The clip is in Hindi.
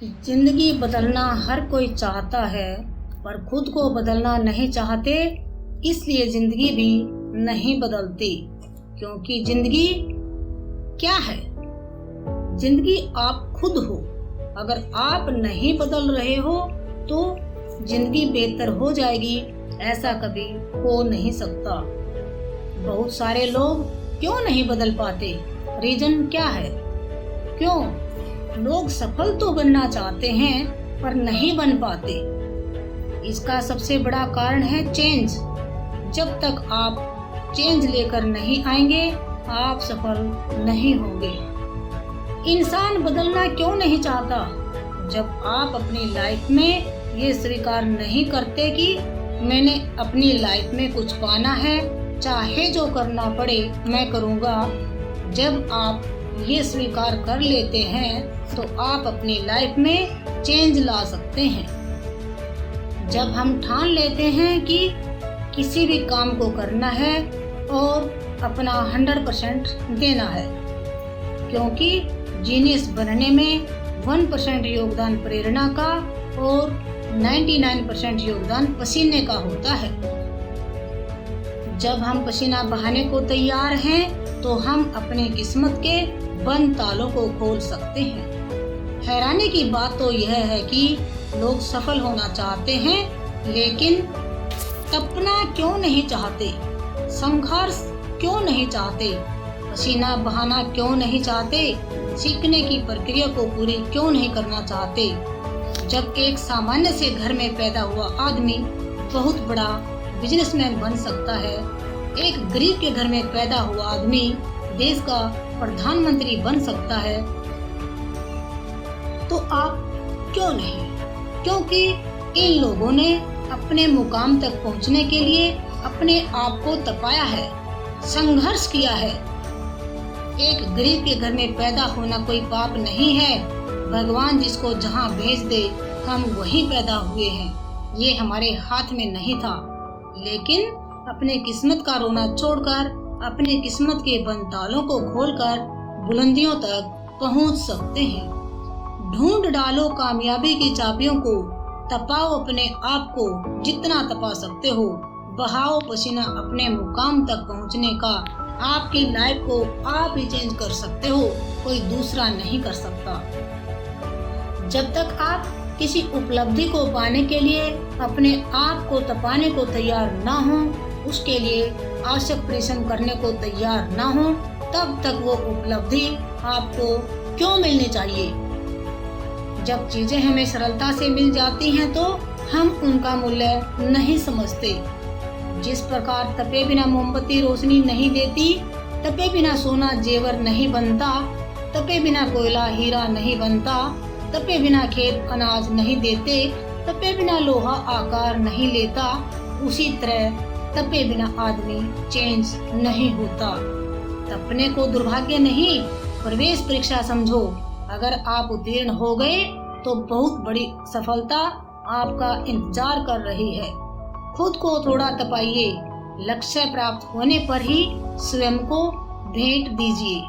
जिंदगी बदलना हर कोई चाहता है, पर खुद को बदलना नहीं चाहते, इसलिए जिंदगी भी नहीं बदलती। क्योंकि जिंदगी क्या है? जिंदगी आप खुद हो। अगर आप नहीं बदल रहे हो तो जिंदगी बेहतर हो जाएगी, ऐसा कभी हो नहीं सकता। बहुत सारे लोग क्यों नहीं बदल पाते? रीजन क्या है? क्यों? लोग सफल तो बनना चाहते हैं पर नहीं बन पाते। इसका सबसे बड़ा कारण है चेंज। जब तक आप चेंज लेकर नहीं आएंगे, आप सफल नहीं होंगे। इंसान बदलना क्यों नहीं चाहता? जब आप अपनी लाइफ में ये स्वीकार नहीं करते कि मैंने अपनी लाइफ में कुछ पाना है, चाहे जो करना पड़े मैं करूँगा। जब आप ये स्वीकार कर लेते हैं तो आप अपनी लाइफ में चेंज ला सकते हैं। जब हम ठान लेते हैं कि किसी भी काम को करना है और अपना 100% देना है, क्योंकि जीनियस बनने में 1% योगदान प्रेरणा का और 99% योगदान पसीने का होता है। जब हम पसीना बहाने को तैयार हैं तो हम अपनी किस्मत के बंद तालों को खोल सकते हैं। हैरानी की बात तो यह है कि लोग सफल होना चाहते हैं, लेकिन तपना क्यों नहीं चाहते? संघर्ष क्यों नहीं चाहते? पसीना बहाना क्यों नहीं चाहते? सीखने की प्रक्रिया को पूरी क्यों नहीं करना चाहते? जब एक सामान्य से घर में पैदा हुआ आदमी बहुत बड़ा बिजनेसमैन बन सकता है, एक गरीब के घर में पैदा हुआ आदमी देश का प्रधानमंत्री बन सकता है, तो आप क्यों नहीं? क्योंकि इन लोगों ने अपने मुकाम तक पहुंचने के लिए अपने आप को तपाया है, संघर्ष किया है। एक गरीब के घर में पैदा होना कोई पाप नहीं है। भगवान जिसको जहां भेज दे, हम वहीं पैदा हुए हैं। ये हमारे हाथ में नहीं था, लेकिन अपने किस्मत का रोना छोड़कर अपनी किस्मत के बंद तालों को खोलकर बुलंदियों तक पहुंच सकते हैं। ढूंढ डालो कामयाबी की चाबियों को, तपाओ अपने आप को जितना तपा सकते हो, बहाओ पसीना अपने मुकाम तक पहुंचने का। आपकी लाइफ को आप ही चेंज कर सकते हो, कोई दूसरा नहीं कर सकता। जब तक आप किसी उपलब्धि को पाने के लिए अपने आप को तपाने को तैयार ना हो, उसके लिए आवश्यक परिश्रम करने को तैयार ना हो, तब तक वो उपलब्धि आपको क्यों मिलनी चाहिए? जब चीजें हमें सरलता से मिल जाती हैं तो हम उनका मूल्य नहीं समझते। जिस प्रकार तपे बिना मोमबत्ती रोशनी नहीं देती, तपे बिना सोना जेवर नहीं बनता, तपे बिना कोयला हीरा नहीं बनता, तपे बिना खेत अनाज नहीं देते, तपे बिना लोहा आकार नहीं लेता, उसी तरह तपे बिना आदमी चेंज नहीं होता। तपने को दुर्भाग्य नहीं, प्रवेश परीक्षा समझो। अगर आप उत्तीर्ण हो गए तो बहुत बड़ी सफलता आपका इंतजार कर रही है। खुद को थोड़ा तपाइए, लक्ष्य प्राप्त होने पर ही स्वयं को भेंट दीजिए।